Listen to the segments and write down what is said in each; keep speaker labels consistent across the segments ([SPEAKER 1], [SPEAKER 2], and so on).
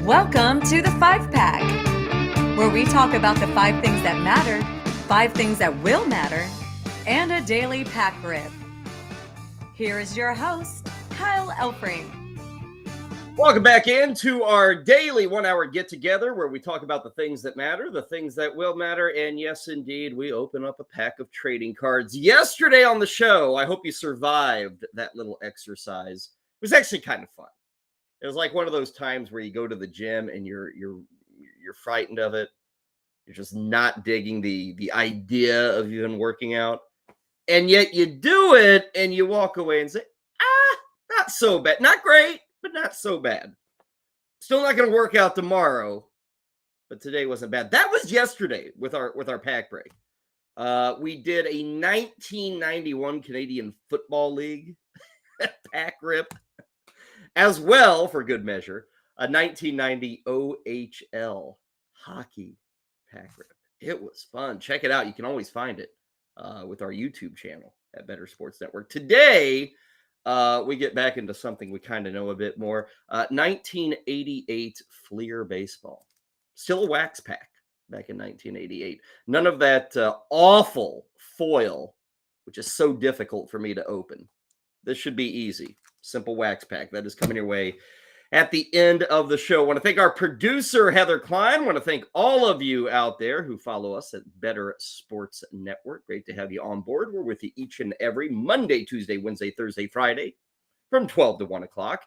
[SPEAKER 1] Welcome to the 5-Pack, where we talk about the 5 things that matter, 5 things that will matter, and a daily pack rip. Here is your host, Kyle Elfrink.
[SPEAKER 2] Welcome back into our daily 1-hour get-together where we talk about the things that matter, the things that will matter, and yes, indeed, we open up a pack of trading cards. Yesterday on the show, I hope you survived that little exercise. It was actually kind of fun. It was like one of those times where you go to the gym and you're frightened of it. You're just not digging the idea of even working out. And yet you do it and you walk away and say, not so bad. Not great, but not so bad. Still not going to work out tomorrow, but today wasn't bad. That was yesterday with our pack break. We did a 1991 Canadian Football League pack rip. As well, for good measure, a 1990 OHL hockey pack rip. It was fun. Check it out. You can always find it with our YouTube channel at Better Sports Network. Today, we get back into something we kind of know a bit more. 1988 Fleer baseball. Still a wax pack back in 1988. None of that awful foil, which is so difficult for me to open. This should be easy. Simple wax pack. That is coming your way at the end of the show. I want to thank our producer, Heather Klein. I want to thank all of you out there who follow us at Better Sports Network. Great to have you on board. We're with you each and every Monday, Tuesday, Wednesday, Thursday, Friday from 12 to 1 o'clock.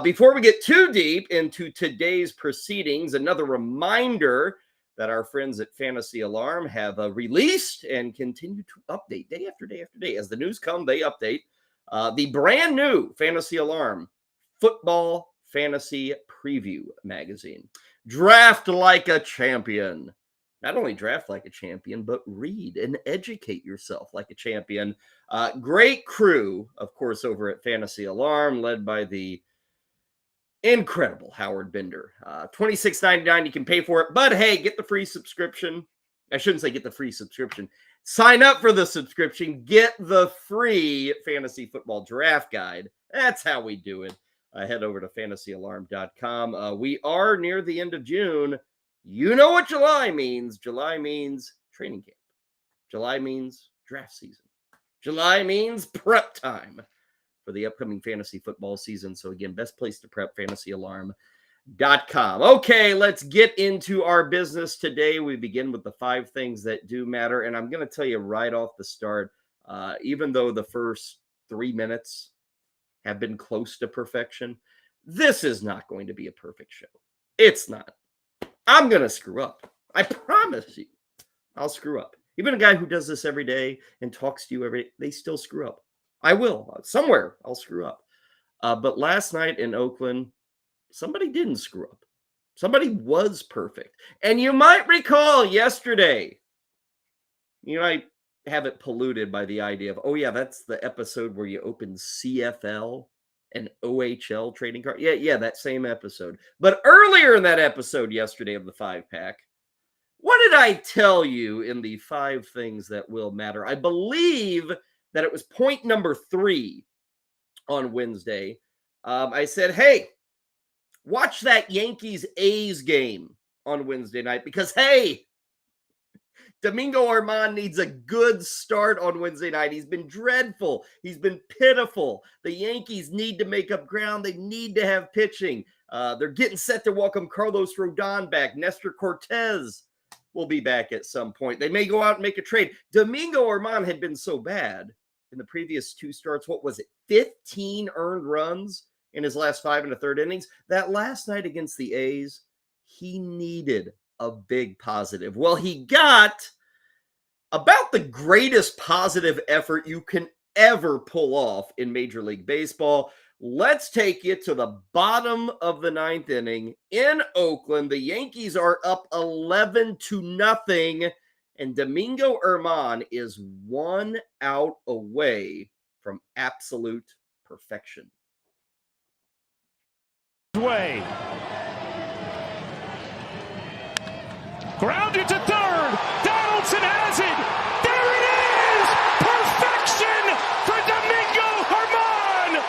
[SPEAKER 2] Before we get too deep into today's proceedings, another reminder that our friends at Fantasy Alarm have released and continue to update day after day after day. As the news come, they update. The brand new Fantasy Alarm Football Fantasy Preview magazine. Draft like a champion. Not only draft like a champion, but read and educate yourself like a champion. Great crew, of course, over at Fantasy Alarm, led by the incredible Howard Bender. $26.99, you can pay for it. But hey, get the free subscription. I shouldn't say get the free subscription. Sign up for the subscription. Get the free fantasy football draft guide. That's how we do it. Head over to fantasyalarm.com. We are near the end of June. You know what July means. July means training camp. July means draft season. July means prep time for the upcoming fantasy football season. So again, best place to prep, fantasyalarm.com. Okay, let's get into our business today. We begin with the 5 things that do matter. And I'm going to tell you right off the start, even though the first 3 minutes have been close to perfection, this is not going to be a perfect show. It's not. I'm going to screw up. I promise you, I'll screw up. Even a guy who does this every day and talks to you every day, they still screw up. I will. Somewhere I'll screw up. But last night in Oakland, somebody didn't screw up. Somebody was perfect. And you might recall yesterday, you might have it polluted by the idea of, oh yeah, that's the episode where you open CFL and OHL trading card. Yeah, that same episode. But earlier in that episode yesterday of the 5-Pack, what did I tell you in the 5 things that will matter? I believe that it was point number 3 on Wednesday. I said, hey, watch that Yankees-A's game on Wednesday night because, hey, Domingo Armand needs a good start on Wednesday night. He's been dreadful. He's been pitiful. The Yankees need to make up ground. They need to have pitching. They're getting set to welcome Carlos Rodon back. Nestor Cortez will be back at some point. They may go out and make a trade. Domingo Armand had been so bad in the previous 2 starts. What was it? 15 earned runs in his last 5 1/3 innings. That last night against the A's, he needed a big positive. Well, he got about the greatest positive effort you can ever pull off in Major League Baseball. Let's take you to the bottom of the 9th inning in Oakland. The Yankees are up 11-0, and Domingo Armand is 1 out away from absolute perfection.
[SPEAKER 3] Way. Grounded to third. Donaldson has it. There it is. Perfection for Domingo Armand.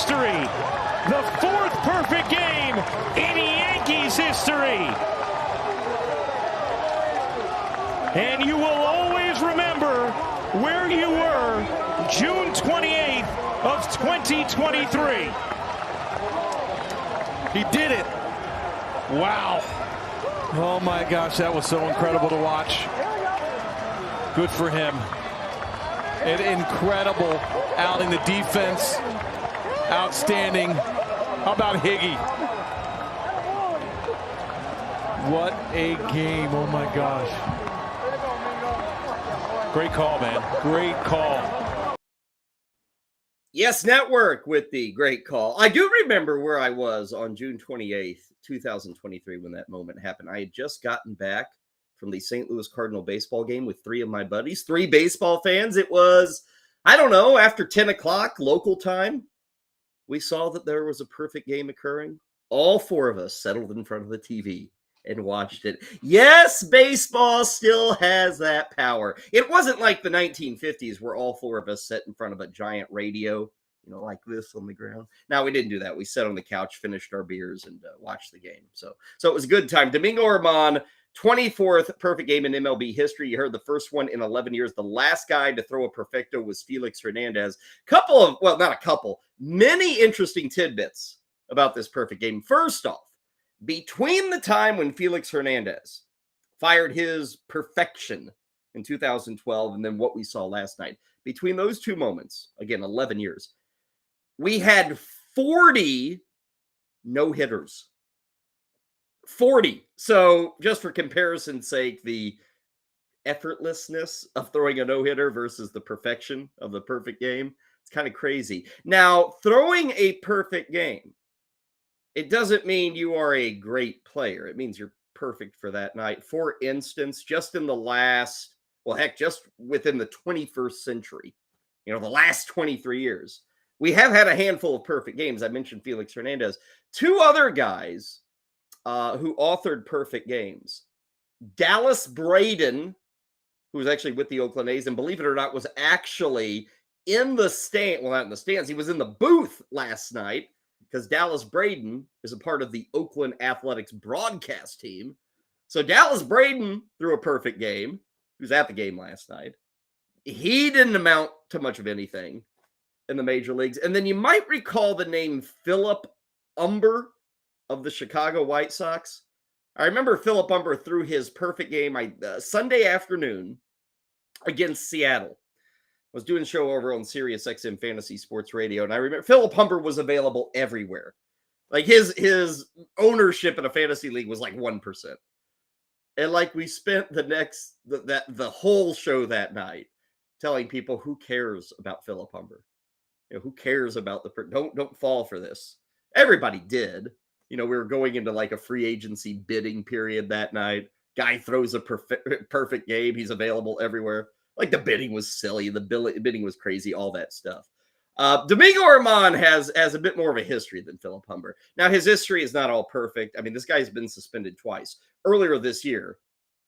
[SPEAKER 3] history. The fourth perfect game in Yankees history. And you will always remember where you were June 28th of 2023.
[SPEAKER 4] He did it. Wow. Oh my gosh, that was so incredible to watch. Good for him. An incredible outing. The defense, outstanding. How about Higgy? What a game. Oh my gosh. Great call, man. Great call.
[SPEAKER 2] Yes, Network with the great call. I do remember where I was on June 28th, 2023, when that moment happened. I had just gotten back from the St. Louis Cardinal baseball game with three of my buddies, three baseball fans. It was, I don't know, after 10 o'clock local time. We saw that there was a perfect game occurring. All four of us settled in front of the TV and watched it. Yes, baseball still has that power. It wasn't like the 1950s where all four of us sat in front of a giant radio, like this on the ground. Now, we didn't do that. We sat on the couch, finished our beers, and watched the game. So it was a good time. Domingo Germán, 24th perfect game in MLB history. You heard the first one in 11 years. The last guy to throw a perfecto was Felix Hernandez. Many interesting tidbits about this perfect game. First off, between the time when Felix Hernandez fired his perfection in 2012 and then what we saw last night, between those two moments, again, 11 years, we had 40 no-hitters. 40. So just for comparison's sake, the effortlessness of throwing a no-hitter versus the perfection of the perfect game, it's kind of crazy. Now, throwing a perfect game, it doesn't mean you are a great player. It means you're perfect for that night. For instance, just in the last, just within the 21st century, the last 23 years, we have had a handful of perfect games. I mentioned Felix Hernandez. Two other guys who authored perfect games. Dallas Braden, who was actually with the Oakland A's, and believe it or not, was actually in the stand. Well, not in the stands. He was in the booth last night because Dallas Braden is a part of the Oakland Athletics broadcast team. So Dallas Braden threw a perfect game. He was at the game last night. He didn't amount to much of anything in the major leagues. And then you might recall the name Philip Umber of the Chicago White Sox. I remember Philip Umber threw his perfect game Sunday afternoon against Seattle. I was doing a show over on Sirius XM Fantasy Sports Radio, and I remember Philip Umber was available everywhere. Like his ownership in a fantasy league was like 1%. And like we spent the whole show that night telling people, who cares about Philip Umber? Who cares about don't fall for this. Everybody did. We were going into like a free agency bidding period that night. Guy throws a perfect game. He's available everywhere. Like the bidding was silly. The bidding was crazy, all that stuff. Domingo Germán has a bit more of a history than Philip Humber. Now, his history is not all perfect. I mean, this guy's been suspended twice. Earlier this year,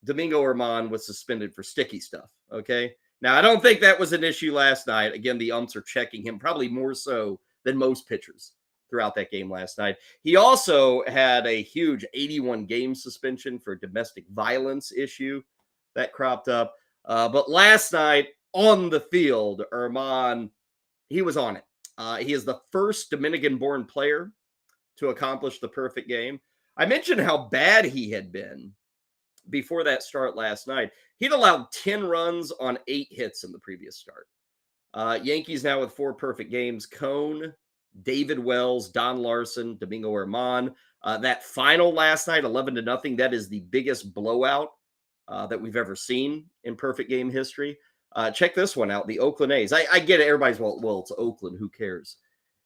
[SPEAKER 2] Domingo Germán was suspended for sticky stuff, okay? Now, I don't think that was an issue last night. Again, the umps are checking him probably more so than most pitchers throughout that game last night. He also had a huge 81-game suspension for domestic violence issue that cropped up. But last night on the field, Germán, he was on it. He is the first Dominican-born player to accomplish the perfect game. I mentioned how bad he had been before that start last night. He'd allowed 10 runs on 8 hits in the previous start. Yankees now with 4 perfect games. Cone, David Wells, Don Larson, Domingo Germán. That final last night, 11-0, that is the biggest blowout that we've ever seen in perfect game history. Check this one out. The Oakland A's. I get it. Everybody's, well, it's Oakland. Who cares?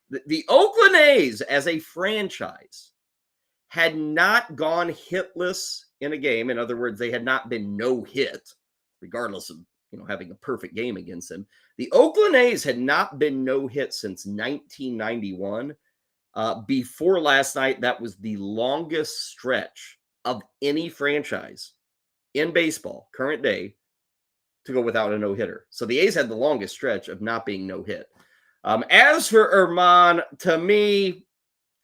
[SPEAKER 2] The Oakland A's as a franchise had not gone hitless in a game. In other words, they had not been no hit, regardless of having a perfect game against them. The Oakland A's had not been no hit since 1991. Before last night, that was the longest stretch of any franchise in baseball, current day, to go without a no-hitter. So the A's had the longest stretch of not being no-hit. As for Erman, to me,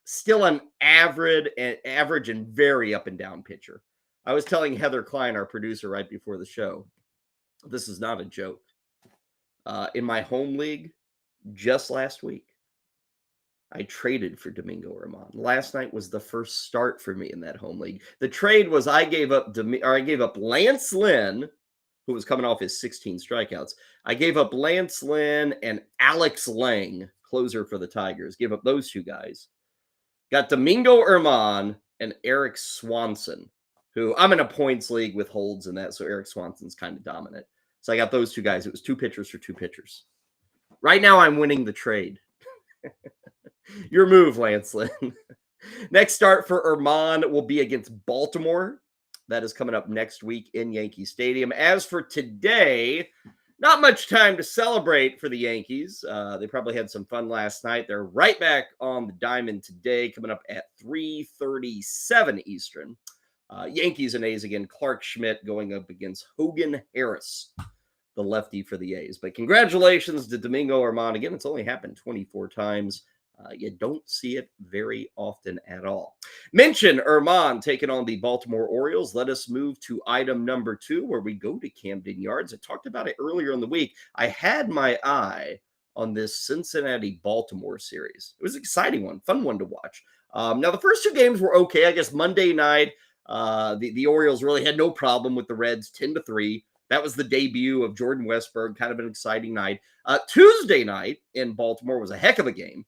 [SPEAKER 2] still an average and very up and down pitcher. I was telling Heather Klein, our producer, right before the show, this is not a joke. In my home league, just last week, I traded for Domingo Erman. Last night was the first start for me in that home league. The trade was I gave up Lance Lynn, who was coming off his 16 strikeouts. I gave up Lance Lynn and Alex Lang, closer for the Tigers. Gave up those two guys. Got Domingo Erman and Eric Swanson, who I'm in a points league with holds in that, so Eric Swanson's kind of dominant. So I got those two guys. It was 2 pitchers for 2 pitchers. Right now, I'm winning the trade. Your move, Lance Lynn. Next start for Erman will be against Baltimore. That is coming up next week in Yankee Stadium. As for today, not much time to celebrate for the Yankees. They probably had some fun last night. They're right back on the diamond today, coming up at 3:37 Eastern. Yankees and A's again. Clark Schmidt going up against Hogan Harris, the lefty for the A's. But congratulations to Domingo Erman. Again, it's only happened 24 times. You don't see it very often at all. Mention Erman taking on the Baltimore Orioles. Let us move to item number 2, where we go to Camden Yards. I talked about it earlier in the week. I had my eye on this Cincinnati-Baltimore series. It was an exciting one, fun one to watch. Now, the first 2 games were okay. I guess Monday night, the Orioles really had no problem with the Reds, 10-3. That was the debut of Jordan Westburg, kind of an exciting night. Tuesday night in Baltimore was a heck of a game.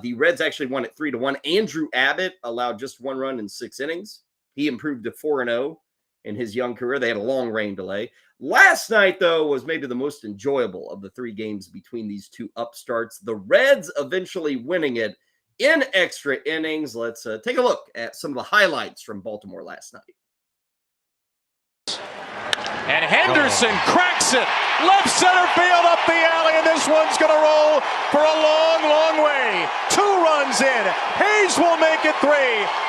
[SPEAKER 2] The Reds actually won it 3-1. Andrew Abbott allowed just 1 run in 6 innings. He improved to 4-0 in his young career. They had a long rain delay. Last night, though, was maybe the most enjoyable of the 3 games between these 2 upstarts. The Reds eventually winning it in extra innings. Let's take a look at some of the highlights from Baltimore last night.
[SPEAKER 3] And Henderson cracks it. Left center field up the alley, and this one's going to roll for a long, long way. 2 runs in. Hayes will make it 3.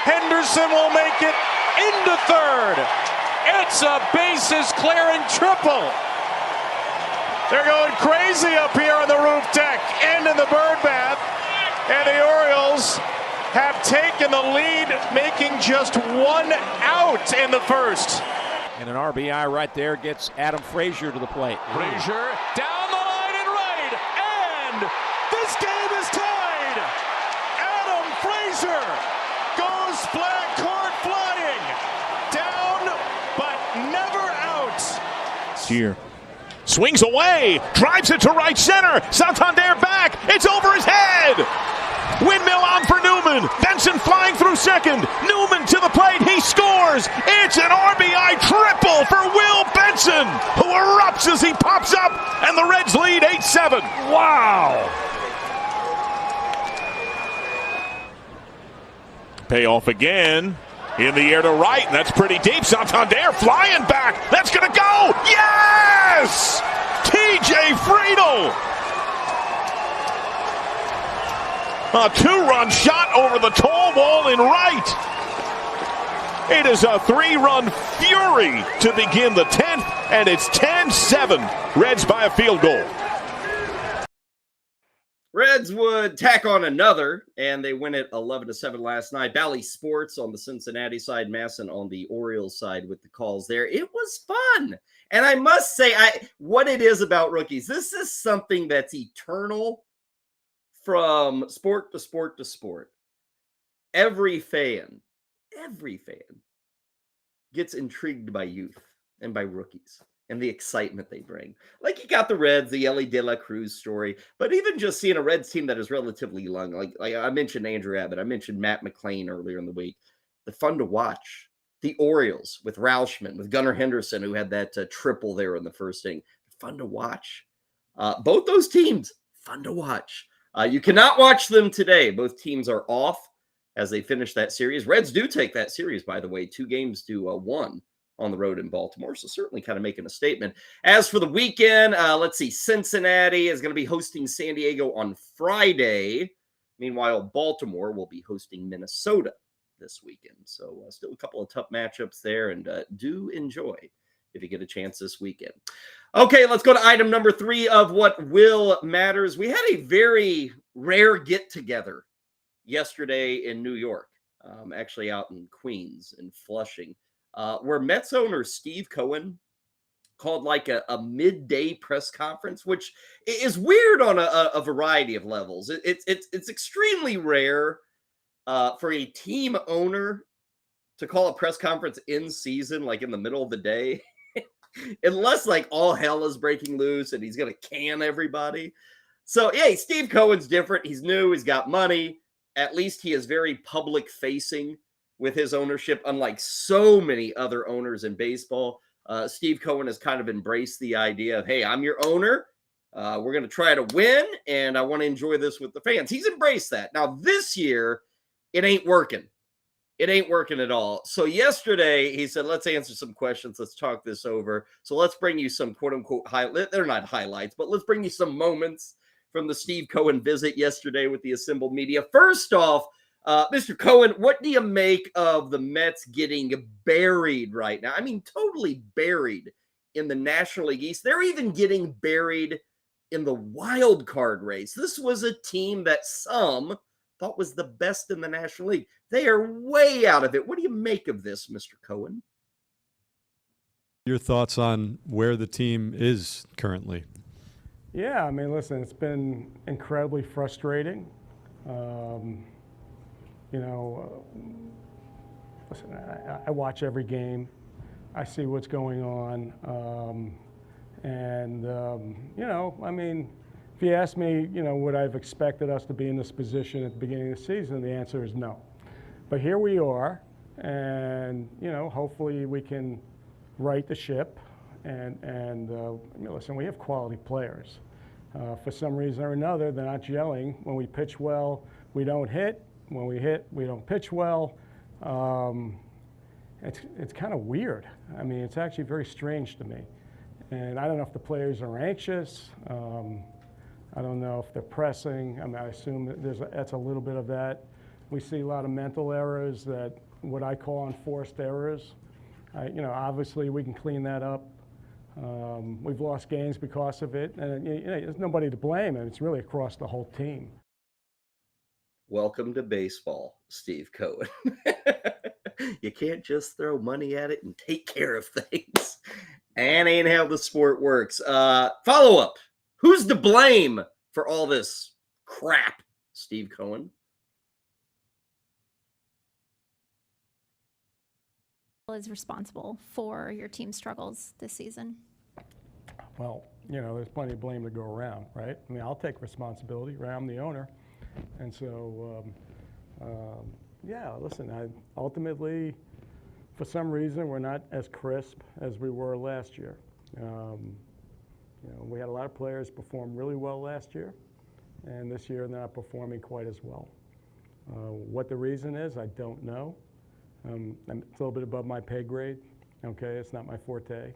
[SPEAKER 3] Henderson will make it into 3rd. It's a bases clearing triple. They're going crazy up here on the roof deck and in the bird bath. And the Orioles have taken the lead, making just 1 out in the first.
[SPEAKER 5] And an RBI right there gets Adam Frazier to the plate.
[SPEAKER 3] Frazier down the line and right, and this game is tied. Adam Frazier goes flag court flying, down but never out.
[SPEAKER 5] Here.
[SPEAKER 3] Swings away, drives it to right center. Santander back, it's over his head. Windmill on for Newman. Benson flying through second. Newman to the plate. He scores. It's an RBI triple for Will Benson, who erupts as he pops up, and the Reds lead 8-7. Wow. Payoff again. In the air to right, and that's pretty deep. Santander flying back. That's going to go. Yes! TJ Friedel. A 2-run shot over the tall wall in right. It is a 3-run fury to begin the 10th, and it's 10-7. Reds by a field goal.
[SPEAKER 2] Reds would tack on another, and they win it 11-7 last night. Bally Sports on the Cincinnati side, Masson on the Orioles side with the calls there. It was fun. And I must say, what it is about rookies, this is something that's eternal from sport to sport to sport. Every fan gets intrigued by youth and by rookies and the excitement they bring. Like you got the Reds, the Ellie De La Cruz story, but even just seeing a Reds team that is relatively young, like I mentioned Andrew Abbott, I mentioned Matt McClain earlier in the week. They're fun to watch. The Orioles with Rauschman, with Gunnar Henderson, who had that triple there in the first inning. Fun to watch. Both those teams, fun to watch. You cannot watch them today. Both teams are off as they finish that series. Reds do take that series, by the way, 2-1 on the road in Baltimore. So certainly kind of making a statement. As for the weekend, let's see. Cincinnati is going to be hosting San Diego on Friday. Meanwhile, Baltimore will be hosting Minnesota this weekend. So still a couple of tough matchups there, and do enjoy if you get a chance this weekend. Okay, let's go to item number 3 of what will matters. We had a very rare get-together yesterday in New York, actually out in Queens and Flushing, where Mets owner Steve Cohen called like a midday press conference, which is weird on a variety of levels. It's extremely rare for a team owner to call a press conference in season, like in the middle of the day, unless like all hell is breaking loose and he's going to can everybody. So, yeah, Steve Cohen's different. He's new. He's got money. At least he is very public facing with his ownership, unlike so many other owners in baseball. Steve Cohen has kind of embraced the idea of, hey, I'm your owner. We're going to try to win, and I want to enjoy this with the fans. He's embraced that. Now, this year, it ain't working. It ain't working at all. So yesterday, he said, let's answer some questions. Let's talk this over. So let's bring you some quote-unquote highlights. They're not highlights, but let's bring you some moments from the Steve Cohen visit yesterday with the assembled media. First off, Mr. Cohen, what do you make of the Mets getting buried right now? I mean, totally buried in the National League East. They're even getting buried in the wild card race. This was a team that some thought was the best in the National League. They are way out of it. What do you make of this, Mr. Cohen?
[SPEAKER 6] Your thoughts on where the team is currently?
[SPEAKER 7] Yeah, I mean, listen, it's been incredibly frustrating. Listen, I watch every game. I see what's going on. I mean, if you ask me, would I've expected us to be in this position at the beginning of the season, the answer is no. But here we are, and, hopefully we can right the ship. And listen, we have quality players. For some reason or another, they're not gelling. When we pitch well, we don't hit. When we hit, we don't pitch well. It's kind of weird. I mean, it's actually very strange to me. And I don't know if the players are anxious. I don't know if they're pressing. I mean, I assume that that's a little bit of that. We see a lot of mental errors, that what I call enforced errors. Obviously we can clean that up. We've lost games because of it, and there's nobody to blame, and it's really across the whole team.
[SPEAKER 2] Welcome to baseball, Steve Cohen. You can't just throw money at it and take care of things. And ain't how the sport works. Follow up. Who's to blame for all this crap, Steve Cohen?
[SPEAKER 8] Is responsible for your team's struggles this season?
[SPEAKER 7] Well, there's plenty of blame to go around, right? I mean, I'll take responsibility, right? I'm the owner. And so, listen, ultimately, for some reason, we're not as crisp as we were last year. We had a lot of players perform really well last year, and this year they're not performing quite as well. What the reason is, I don't know. It's a little bit above my pay grade. Okay, it's not my forte.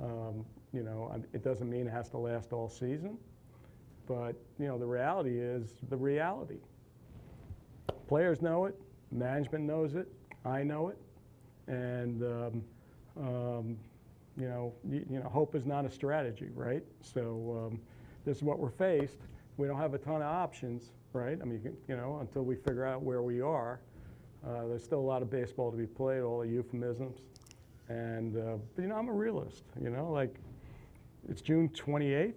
[SPEAKER 7] It doesn't mean it has to last all season, but the reality is the reality. Players know it, management knows it, I know it, and hope is not a strategy, right? So this is what we're faced. We don't have a ton of options, right? I mean, until we figure out where we are. There's still a lot of baseball to be played, all the euphemisms. And, but I'm a realist, like it's June 28th.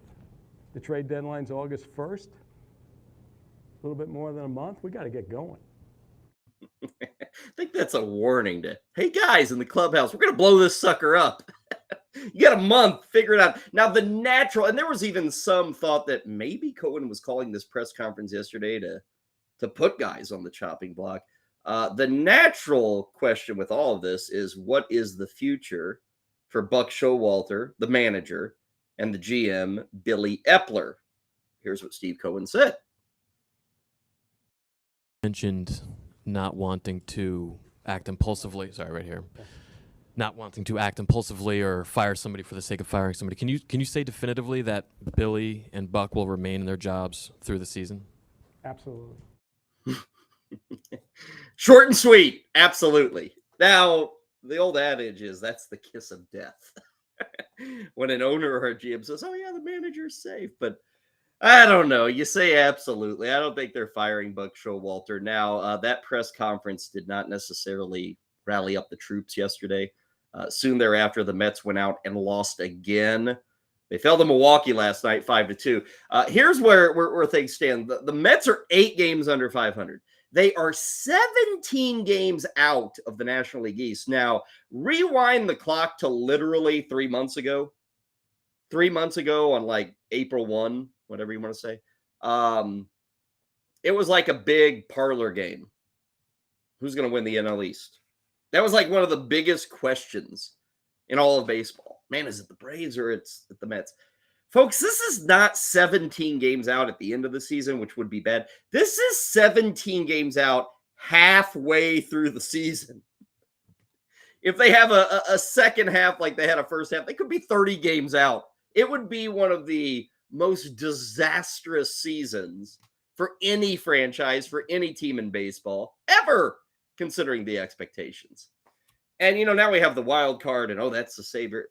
[SPEAKER 7] The trade deadline's August 1st. A little bit more than a month. We got to get going.
[SPEAKER 2] I think that's a warning to, hey guys in the clubhouse, we're going to blow this sucker up. You got a month, figure it out. Now the natural, and there was even some thought that maybe Cohen was calling this press conference yesterday to put guys on the chopping block. The natural question with all of this is, what is the future for Buck Showalter, the manager, and the GM, Billy Epler? Here's what Steve Cohen said.
[SPEAKER 9] Mentioned not wanting to act impulsively. Sorry, right here. Not wanting to act impulsively or fire somebody for the sake of firing somebody. Can you say definitively that Billy and Buck will remain in their jobs through the season?
[SPEAKER 7] Absolutely.
[SPEAKER 2] Short and sweet. Absolutely. Now, the old adage is that's the kiss of death. when an owner or a GM says, oh, yeah, the manager's safe. But I don't know. You say absolutely. I don't think they're firing Buck Showalter. Now, that press conference did not necessarily rally up the troops yesterday. Soon thereafter, the Mets went out and lost again. They fell to Milwaukee last night, 5-2. Here's where things stand. The Mets are 8 games under 500. They are 17 games out of the National League East. Now, rewind the clock to literally 3 months ago. 3 months ago on like April 1, whatever you want to say. It was like a big parlor game. Who's going to win the NL East? That was like one of the biggest questions in all of baseball. Man, is it the Braves or it's the Mets? Folks, this is not 17 games out at the end of the season, which would be bad. This is 17 games out halfway through the season. If they have a second half like they had a first half, they could be 30 games out. It would be one of the most disastrous seasons for any franchise, for any team in baseball, ever, considering the expectations. And, now we have the wild card, and, that's the savior.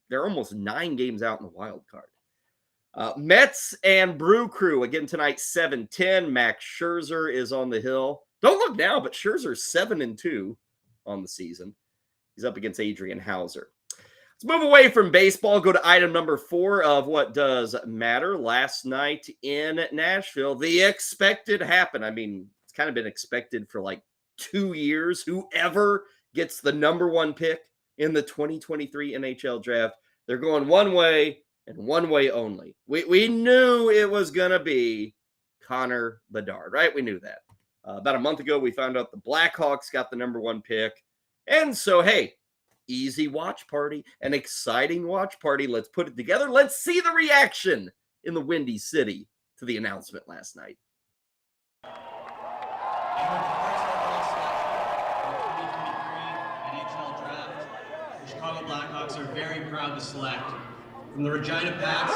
[SPEAKER 2] They're almost 9 games out in the wild card. Mets and Brew Crew again tonight, 7-10. Max Scherzer is on the hill. Don't look now, but Scherzer's 7-2 on the season. He's up against Adrian Hauser. Let's move away from baseball. Go to item number 4 of what does matter. Last night in Nashville, the expected happened. I mean, it's kind of been expected for like 2 years. Whoever gets the number 1 pick in the 2023 NHL draft, they're going one way and one way only. We knew it was going to be Connor Bedard, right? We knew that. About a month ago, we found out the Blackhawks got the number 1 pick. And so, hey, easy watch party, an exciting watch party. Let's put it together. Let's see the reaction in the Windy City to the announcement last night.
[SPEAKER 10] The Chicago Blackhawks are very proud to select from the Regina Pats.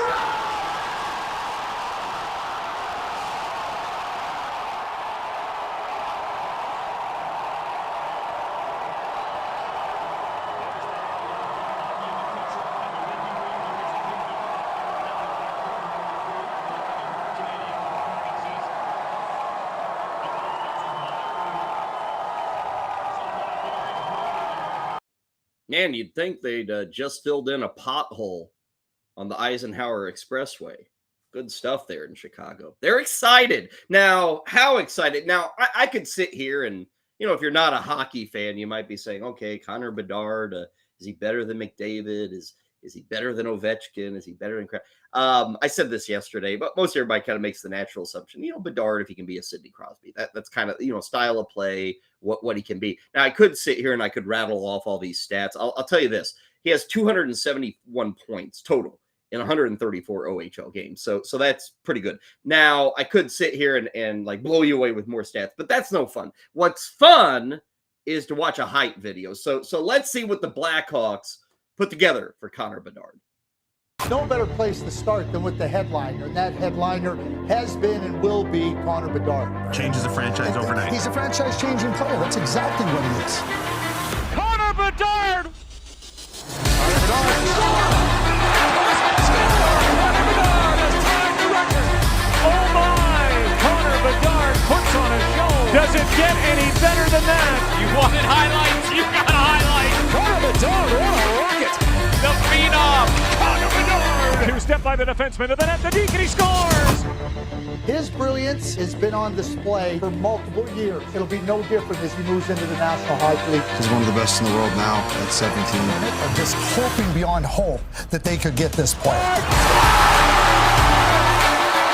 [SPEAKER 2] Man, you'd think they'd just filled in a pothole on the Eisenhower Expressway. Good stuff there in Chicago. They're excited. Now, how excited? Now, I could sit here and, if you're not a hockey fan, you might be saying, okay, Connor Bedard, is he better than McDavid? Is he better than Ovechkin? Is he better than I said this yesterday, but most everybody kind of makes the natural assumption, Bedard, if he can be a Sidney Crosby. That's kind of, style of play, what he can be. Now, I could sit here and I could rattle off all these stats. I'll tell you this. He has 271 points total in 134 OHL games. So that's pretty good. Now, I could sit here and like blow you away with more stats, but that's no fun. What's fun is to watch a hype video. So let's see what the Blackhawks put together for Connor Bedard.
[SPEAKER 11] No better place to start than with the headliner, and that headliner has been and will be Connor Bedard.
[SPEAKER 12] Changes the franchise overnight.
[SPEAKER 11] He's a franchise-changing player. That's exactly what he is.
[SPEAKER 3] Connor Bedard!
[SPEAKER 11] Connor Bedard!
[SPEAKER 3] Oh my! Connor Bedard puts on a show. Does it get any better than that? You wanted highlights? You got a highlight.
[SPEAKER 11] Connor Bedard, what a rocket!
[SPEAKER 3] The phenom, Connor Bedard. Two-step by the defenseman to the net, the deke, and he scores.
[SPEAKER 11] His brilliance has been on display for multiple years. It'll be no different as he moves into the National Hockey League.
[SPEAKER 12] He's one of the best in the world now at 17.
[SPEAKER 11] I'm just hoping beyond hope that they could get this player.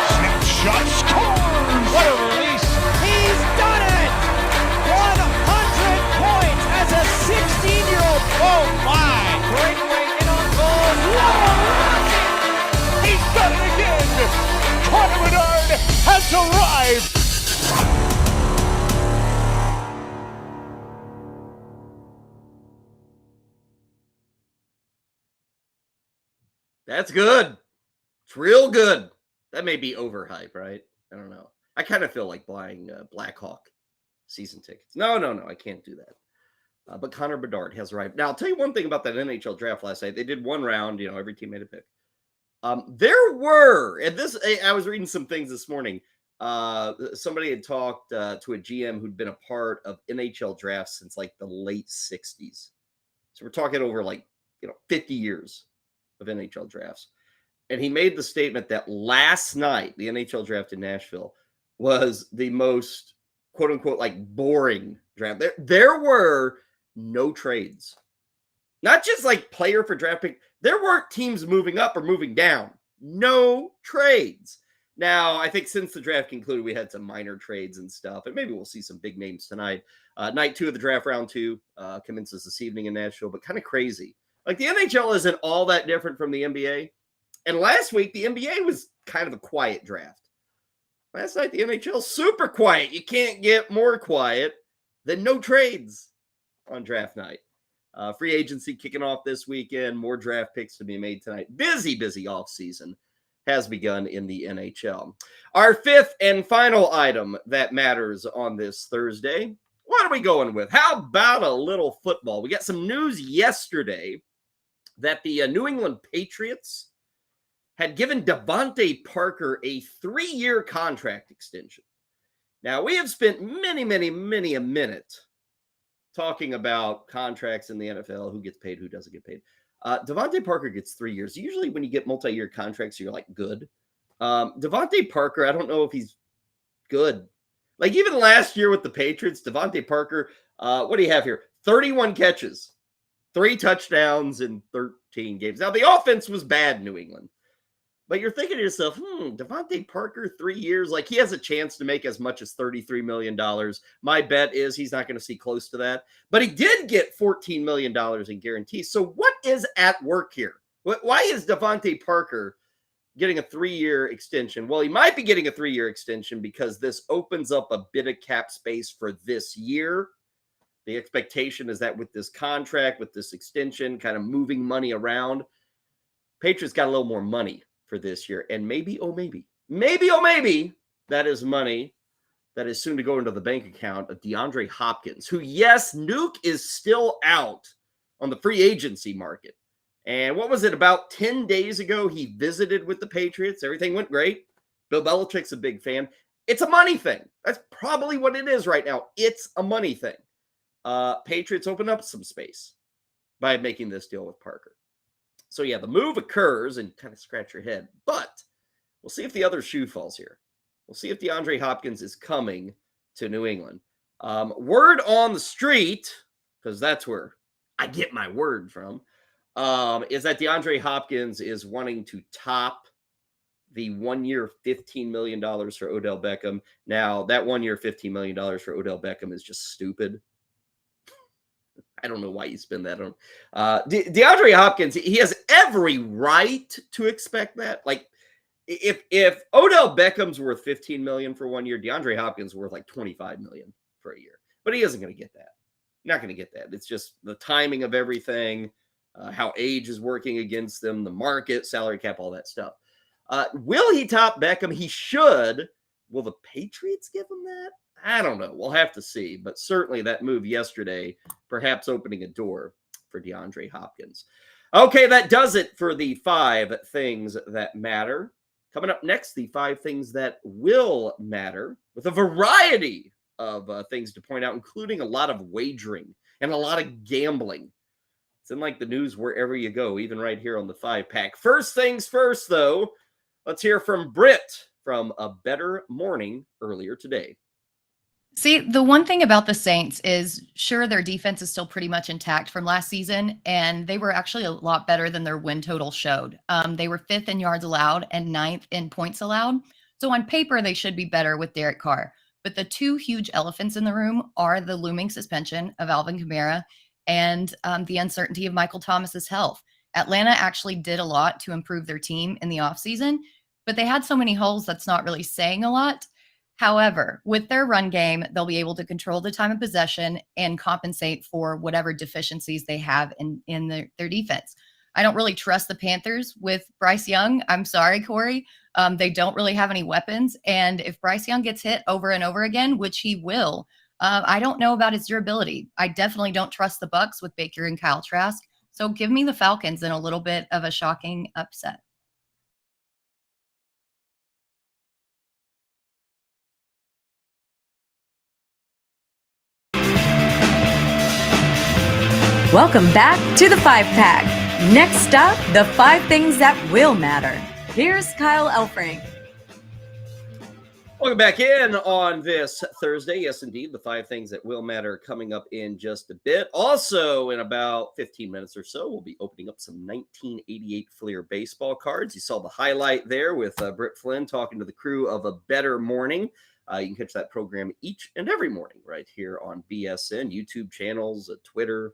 [SPEAKER 3] Snapshot scores. What a release.
[SPEAKER 13] He's done it. 100 points as a 16-year-old. Oh my. Breakaway in on goal.
[SPEAKER 3] He's done it again. Connor Bedard has arrived.
[SPEAKER 2] That's good. It's real good. That may be overhype, right? I don't know. I kind of feel like buying Blackhawk season tickets. No, I can't do that. But Connor Bedard has arrived. Now, I'll tell you one thing about that NHL draft last night. They did one round, every team made a pick. There were, and this, I was reading some things this morning. Somebody had talked to a GM who'd been a part of NHL drafts since like the late 60s. So we're talking over 50 years of NHL drafts. And he made the statement that last night, the NHL draft in Nashville was the most quote unquote boring draft. There were no trades, not just player for draft pick. There weren't teams moving up or moving down. No trades. Now, I think since the draft concluded, we had some minor trades and stuff, and maybe we'll see some big names tonight. Night 2 of the draft, round 2, commences this evening in Nashville, but kind of crazy. The NHL isn't all that different from the NBA. And last week, the NBA was kind of a quiet draft. Last night, the NHL, super quiet. You can't get more quiet than no trades on draft night. Free agency kicking off this weekend. More draft picks to be made tonight. Busy offseason has begun in the NHL. Our fifth and final item that matters on this Thursday. What are we going with? How about a little football? We got some news yesterday that the New England Patriots had given DeVante Parker a 3-year contract extension. Now, we have spent many a minute talking about contracts in the NFL, who gets paid, who doesn't get paid. DeVante Parker gets 3 years. Usually when you get multi-year contracts, you're good. DeVante Parker, I don't know if he's good. Even last year with the Patriots, DeVante Parker, what do you have here? 31 catches, 3 touchdowns in 13 games. Now, the offense was bad in New England. But you're thinking to yourself, DeVante Parker, 3 years, he has a chance to make as much as $33 million. My bet is he's not going to see close to that. But he did get $14 million in guarantees. So what is at work here? Why is DeVante Parker getting a 3-year extension? Well, he might be getting a 3-year extension because this opens up a bit of cap space for this year. The expectation is that with this contract, with this extension, kind of moving money around, Patriots got a little more money for this year. And maybe, that is money that is soon to go into the bank account of DeAndre Hopkins, who, yes, Nuke is still out on the free agency market. And what was it, about 10 days ago, he visited with the Patriots. Everything went great. Bill Belichick's a big fan. It's a money thing. That's probably what it is right now. It's a money thing. Patriots open up some space by making this deal with Parker. So, yeah, the move occurs and kind of scratch your head. But we'll see if the other shoe falls here. We'll see if DeAndre Hopkins is coming to New England. Word on the street, because that's where I get my word from, is that DeAndre Hopkins is wanting to top the 1 year, $15 million for Odell Beckham. Now, that 1 year, $15 million for Odell Beckham is just stupid. I don't know why you spend that on DeAndre Hopkins. He has every right to expect that. If Odell Beckham's worth $15 million for 1 year, DeAndre Hopkins worth $25 million for a year. But he isn't going to get that. Not going to get that. It's just the timing of everything, how age is working against them, the market, salary cap, all that stuff. Will he top Beckham? He should. Will the Patriots give him that? I don't know. We'll have to see. But certainly that move yesterday, perhaps opening a door for DeAndre Hopkins. Okay, that does it for the 5 things that matter. Coming up next, the 5 things that will matter, with a variety of things to point out, including a lot of wagering and a lot of gambling. It's in the news wherever you go, even right here on the 5-pack. First things first, though, let's hear from Britt from A Better Morning earlier today.
[SPEAKER 14] See, the one thing about the Saints is, sure, their defense is still pretty much intact from last season, and they were actually a lot better than their win total showed. They were 5th in yards allowed and 9th in points allowed. So on paper, they should be better with Derek Carr. But the 2 huge elephants in the room are the looming suspension of Alvin Kamara and the uncertainty of Michael Thomas's health. Atlanta actually did a lot to improve their team in the offseason, but they had so many holes that's not really saying a lot. However, with their run game, they'll be able to control the time of possession and compensate for whatever deficiencies they have in their defense. I don't really trust the Panthers with Bryce Young. I'm sorry, Corey. They don't really have any weapons. And if Bryce Young gets hit over and over again, which he will, I don't know about his durability. I definitely don't trust the Bucks with Baker and Kyle Trask. So give me the Falcons in a little bit of a shocking upset.
[SPEAKER 1] Welcome back to the 5-Pack. Next up, the 5 things that will matter. Here's Kyle Elfrink.
[SPEAKER 2] Welcome back in on this Thursday. Yes, indeed, the 5 things that will matter coming up in just a bit. Also, in about 15 minutes or so, we'll be opening up some 1988 Fleer baseball cards. You saw the highlight there with Britt Flynn talking to the crew of A Better Morning. You can catch that program each and every morning right here on BSN, YouTube channels, Twitter,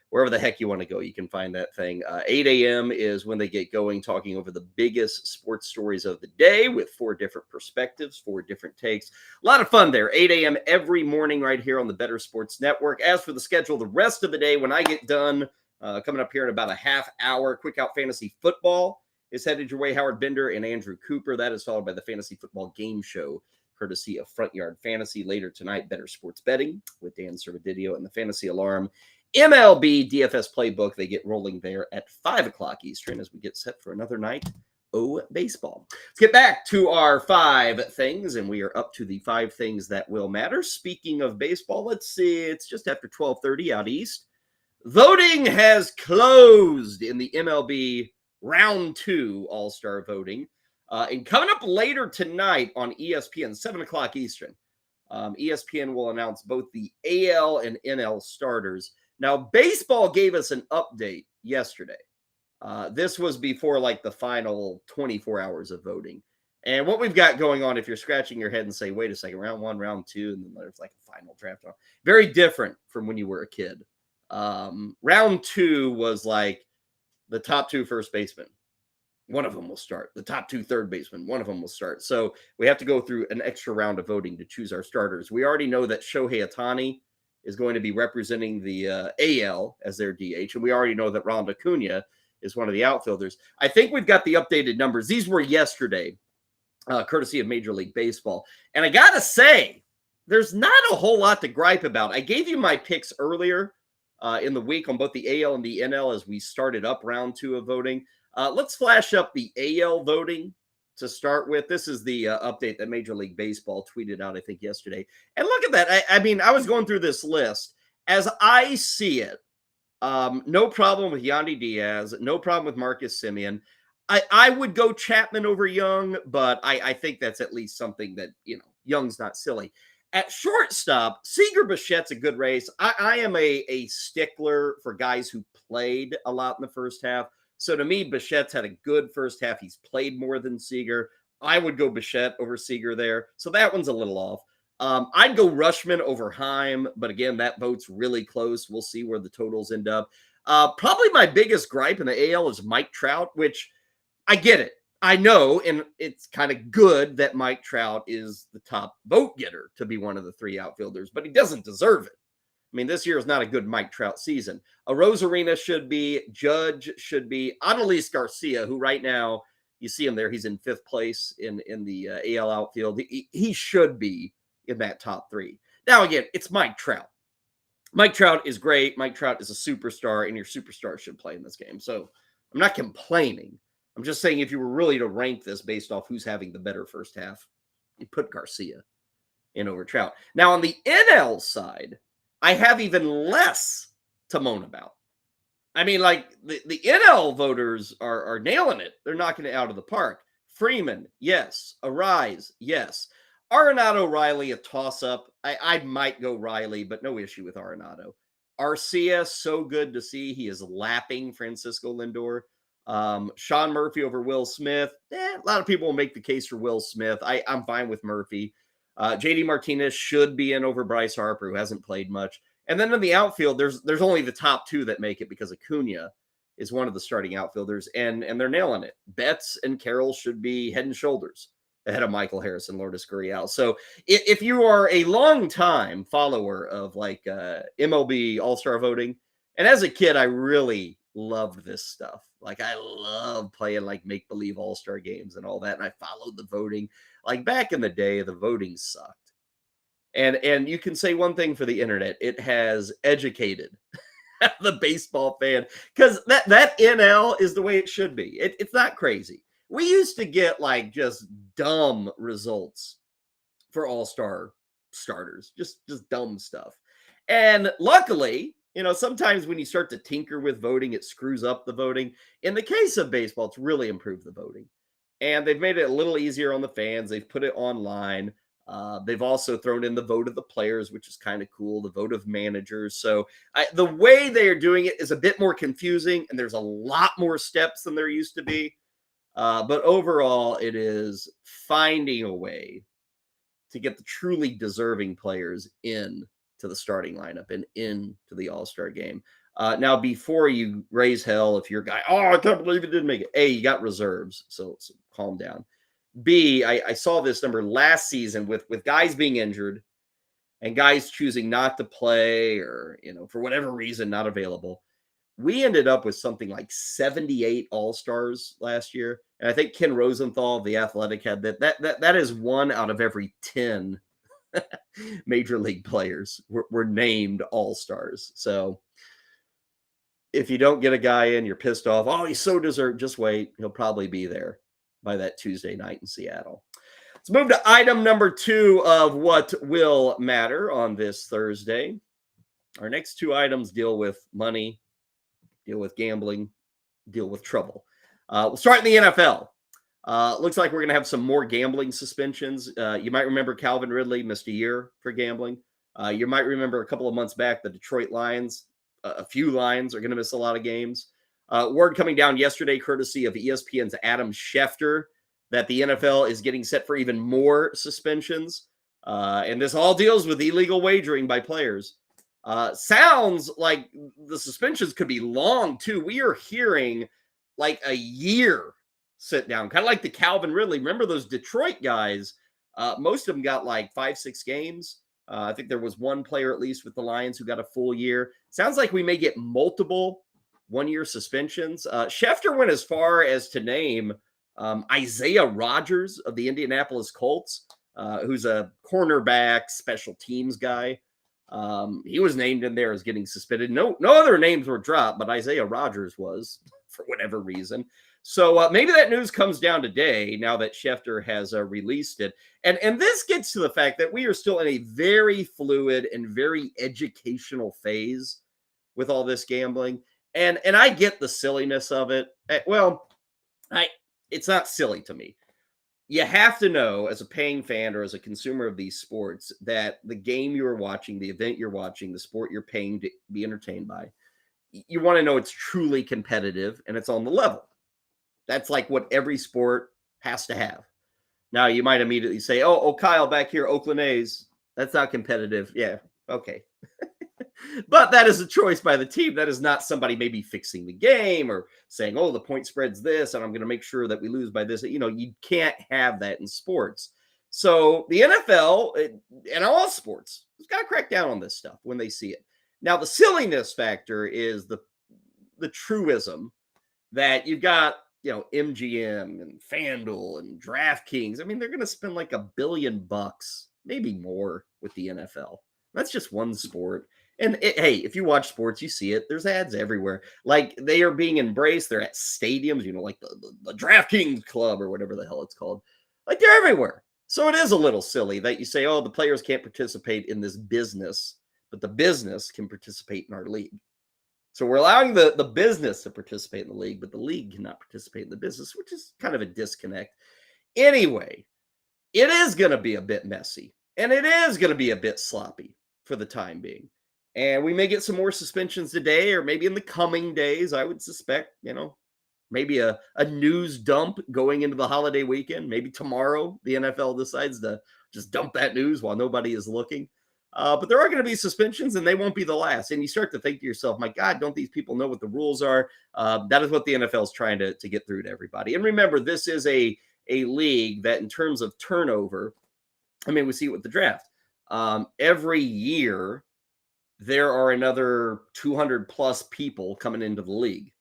[SPEAKER 2] wherever the heck you want to go, you can find that thing. 8 a.m. is when they get going, talking over the biggest sports stories of the day with 4 different perspectives, 4 different takes. A lot of fun there. 8 a.m. every morning right here on the Better Sports Network. As for the schedule, the rest of the day, when I get done, coming up here in about a half hour, Quick Out Fantasy Football is headed your way. Howard Bender and Andrew Cooper. That is followed by the Fantasy Football Game Show, courtesy of Front Yard Fantasy. Later tonight, Better Sports Betting with Dan Cervedidio and the Fantasy Alarm. MLB DFS Playbook, they get rolling there at 5 o'clock Eastern as we get set for another night of baseball. Let's get back to our 5 things, and we are up to the 5 things that will matter. Speaking of baseball, let's see, it's just after 12:30 out east. Voting has closed in the MLB Round 2 All-Star voting. And coming up later tonight on ESPN, 7 o'clock Eastern, ESPN will announce both the AL and NL starters. Now, baseball gave us an update yesterday. This was before like the final 24 hours of voting. And what we've got going on, if you're scratching your head and say, wait a second, round 1, round 2, and then there's like a final draft. Very different from when you were a kid. Round 2 was like the top 2 first basemen. One of them will start. The top 2 third basemen, one of them will start. So we have to go through an extra round of voting to choose our starters. We already know that Shohei Ohtani is going to be representing the AL as their DH. And we already know that Ronald Acuna is one of the outfielders. I think we've got the updated numbers. These were yesterday, courtesy of Major League Baseball. And I got to say, there's not a whole lot to gripe about. I gave you my picks earlier in the week on both the AL and the NL as we started up round 2 of voting. Let's flash up the AL voting to start with. This is the update that Major League Baseball tweeted out, I think, yesterday. And look at that. I mean, I was going through this list. As I see it, no problem with Yandy Diaz. No problem with Marcus Semien. I would go Chapman over Young, but I think that's at least something that, you know, Young's not silly. At shortstop, Seager-Bichette's a good race. I am a stickler for guys who played a lot in the first half. So to me, Bichette's had a good first half. He's played more than Seager. I would go Bichette over Seager there. So that one's a little off. I'd go Rushman over Heim, but again, that vote's really close. We'll see where the totals end up. Probably my biggest gripe in the AL is Mike Trout, which I get it. I know, and it's kind of good that Mike Trout is the top vote getter to be one of the 3 outfielders, but he doesn't deserve it. I mean, this year is not a good Mike Trout season. Rosarina should be, Judge should be, Adolis Garcia, who right now, you see him there, he's in 5th place in the AL outfield. He should be in that top 3. Now, again, it's Mike Trout. Mike Trout is great. Mike Trout is a superstar, and your superstar should play in this game. So I'm not complaining. I'm just saying if you were really to rank this based off who's having the better first half, you put Garcia in over Trout. Now, on the NL side, I have even less to moan about. I mean, like, the NL voters are nailing it. They're knocking it out of the park. Freeman, yes. Arise, yes. Arenado, Riley, a toss-up. I might go Riley, but no issue with Arenado. Arcia, so good to see. He is lapping Francisco Lindor. Sean Murphy over Will Smith. A lot of people will make the case for Will Smith. I'm fine with Murphy. JD Martinez should be in over Bryce Harper, who hasn't played much. And then in the outfield, there's only the top 2 that make it because Acuna is one of the starting outfielders, and they're nailing it. Betts and Carroll should be head and shoulders ahead of Michael Harris and Lourdes Gurriel. So if you are a long-time follower of like MLB All-Star voting, and as a kid, I really loved this stuff. Like, I love playing like make-believe All-Star games and all that, and I followed the voting. Like, back in the day, the voting sucked. And you can say one thing for the internet: it has educated the baseball fan, because that NL is the way it should be. It's not crazy. We used to get like just dumb results for All-Star starters, just dumb stuff. And luckily, sometimes when you start to tinker with voting, it screws up the voting. In the case of baseball, it's really improved the voting. And they've made it a little easier on the fans. They've put it online. They've also thrown in the vote of the players, which is kind of cool, the vote of managers. So the way they are doing it is a bit more confusing, and there's a lot more steps than there used to be. But overall, it is finding a way to get the truly deserving players in to the starting lineup and into the All-Star game. Now, before you raise hell, if your guy, I can't believe it didn't make it. A, you got reserves, so calm down. B, I saw this number last season with guys being injured and guys choosing not to play or, for whatever reason, not available. We ended up with something like 78 All-Stars last year. And I think Ken Rosenthal of The Athletic had that is 1 out of every 10 major league players were named All-Stars. So if you don't get a guy in, you're pissed off. Oh, he's so deserved. Just wait. He'll probably be there by that Tuesday night in Seattle. Let's move to item number 2 of what will matter on this Thursday. Our next 2 items deal with money, deal with gambling, deal with trouble. We'll start in the NFL. Looks like we're going to have some more gambling suspensions. You might remember Calvin Ridley missed a year for gambling. You might remember a couple of months back, the Detroit Lions, a few Lions are going to miss a lot of games. Word coming down yesterday, courtesy of ESPN's Adam Schefter, that the NFL is getting set for even more suspensions. And this all deals with illegal wagering by players. Sounds like the suspensions could be long, too. We are hearing like a year sit down, kind of like the Calvin Ridley. Remember those Detroit guys? Most of them got like 5-6 games. I think there was one player, at least with the Lions, who got a full year. Sounds like we may get multiple one-year suspensions. Schefter went as far as to name Isaiah Rodgers of the Indianapolis Colts, who's a cornerback special teams guy. He was named in there as getting suspended. No other names were dropped, but Isaiah Rodgers was, for whatever reason. So maybe that news comes down today now that Schefter has released it. And this gets to the fact that we are still in a very fluid and very educational phase with all this gambling. And I get the silliness of it. Well, it's not silly to me. You have to know, as a paying fan or as a consumer of these sports, that the game you're watching, the event you're watching, the sport you're paying to be entertained by, you want to know it's truly competitive and it's on the level. That's like what every sport has to have. Now, you might immediately say, oh, Kyle back here, Oakland A's, that's not competitive. Yeah, okay. But that is a choice by the team. That is not somebody maybe fixing the game or saying, oh, the point spread's this, and I'm going to make sure that we lose by this. You can't have that in sports. So the NFL and all sports has got to crack down on this stuff when they see it. Now, the silliness factor is the truism that you've got, MGM and FanDuel and DraftKings. I mean, they're going to spend like $1 billion, maybe more, with the NFL. That's just one sport. And hey, if you watch sports, you see it. There's ads everywhere. Like, they are being embraced. They're at stadiums, like the DraftKings Club or whatever the hell it's called. Like, they're everywhere. So it is a little silly that you say, oh, the players can't participate in this business, but the business can participate in our league. So we're allowing the business to participate in the league, but the league cannot participate in the business, which is kind of a disconnect. Anyway, it is going to be a bit messy, and it is going to be a bit sloppy for the time being. And we may get some more suspensions today or maybe in the coming days, I would suspect, maybe a news dump going into the holiday weekend. Maybe tomorrow the NFL decides to just dump that news while nobody is looking. But there are going to be suspensions, and they won't be the last. And you start to think to yourself, my God, don't these people know what the rules are? That is what the NFL is trying to get through to everybody. And remember, this is a league that in terms of turnover, I mean, we see it with the draft. Every year, there are another 200 plus people coming into the league,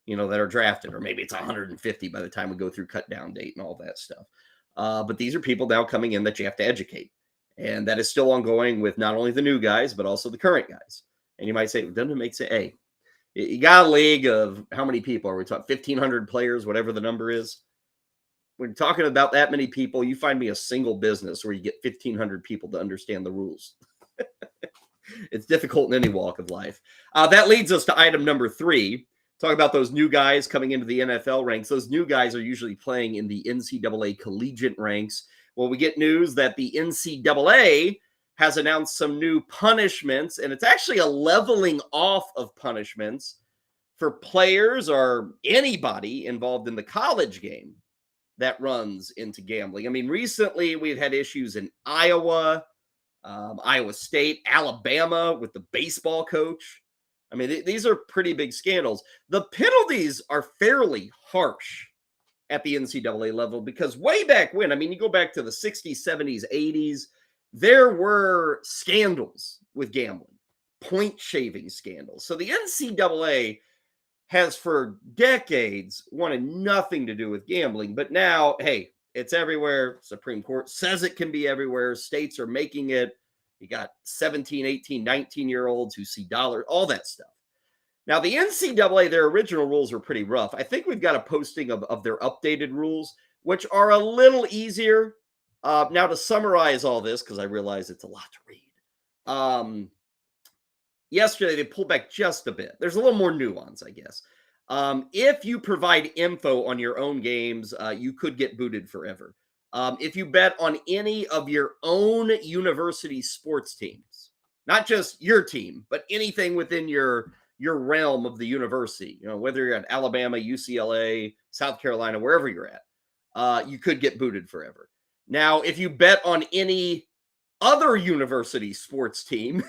[SPEAKER 2] that are drafted, or maybe it's 150 by the time we go through cut down date and all that stuff. But these are people now coming in that you have to educate. And that is still ongoing with not only the new guys, but also the current guys. And you might say, doesn't it make sense? Hey, you got a league of how many people are we talking? 1,500 players, whatever the number is. When talking about that many people, you find me a single business where you get 1,500 people to understand the rules. It's difficult in any walk of life. That leads us to item number 3. Talk about those new guys coming into the NFL ranks. Those new guys are usually playing in the NCAA collegiate ranks. Well, we get news that the NCAA has announced some new punishments, and it's actually a leveling off of punishments for players or anybody involved in the college game that runs into gambling. I mean, recently we've had issues in Iowa, Iowa State, Alabama with the baseball coach. I mean, these are pretty big scandals. The penalties are fairly harsh at the NCAA level because way back when, I mean, you go back to the 60s, 70s, 80s, there were scandals with gambling, point shaving scandals. So the NCAA has for decades wanted nothing to do with gambling, but now, hey, it's everywhere. Supreme Court says it can be everywhere. States are making it. You got 17, 18, 19-year-olds who see dollars, all that stuff. Now, the NCAA, their original rules were pretty rough. I think we've got a posting of their updated rules, which are a little easier. Now, to summarize all this, because I realize it's a lot to read. Yesterday, they pulled back just a bit. There's a little more nuance, I guess. If you provide info on your own games, you could get booted forever. If you bet on any of your own university sports teams, not just your team, but anything within your realm of the university, whether you're at Alabama, UCLA, South Carolina, wherever you're at, you could get booted forever. Now, if you bet on any other university sports team,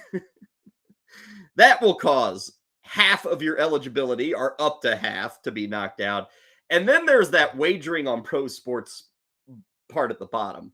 [SPEAKER 2] that will cause half of your eligibility, or up to half, to be knocked out. And then there's that wagering on pro sports part at the bottom.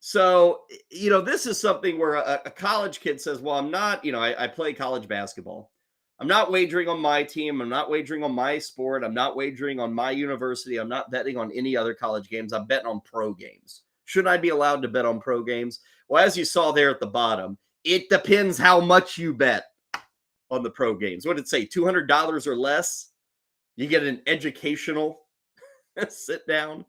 [SPEAKER 2] So, this is something where a college kid says, well, I'm not, I play college basketball. I'm not wagering on my team. I'm not wagering on my sport. I'm not wagering on my university. I'm not betting on any other college games. I'm betting on pro games. Should I be allowed to bet on pro games? Well, as you saw there at the bottom, it depends how much you bet on the pro games. What did it say? $200 or less? You get an educational sit down.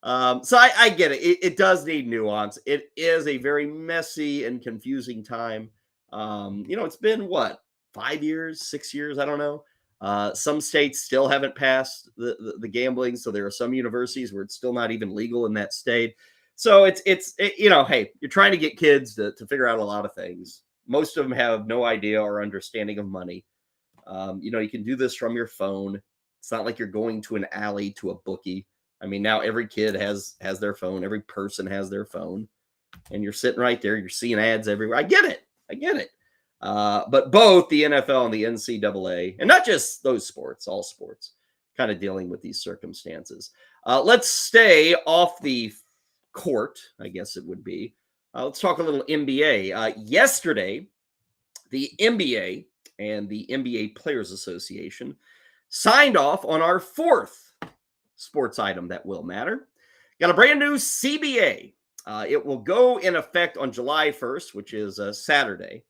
[SPEAKER 2] So I get it. It does need nuance. It is a very messy and confusing time. It's been 5 years, 6 years? I don't know. Some states still haven't passed the gambling. So there are some universities where it's still not even legal in that state. So it's hey, you're trying to get kids to figure out a lot of things. Most of them have no idea or understanding of money. You can do this from your phone. It's not like you're going to an alley to a bookie. I mean, now every kid has their phone. Every person has their phone. And you're sitting right there. You're seeing ads everywhere. I get it. But both the NFL and the NCAA, and not just those sports, all sports, kind of dealing with these circumstances. Let's stay off the court, I guess it would be. Let's talk a little NBA. Yesterday, the NBA and the NBA Players Association signed off on our 4th sports item that will matter. Got a brand new CBA. It will go in effect on July 1st, which is Saturday.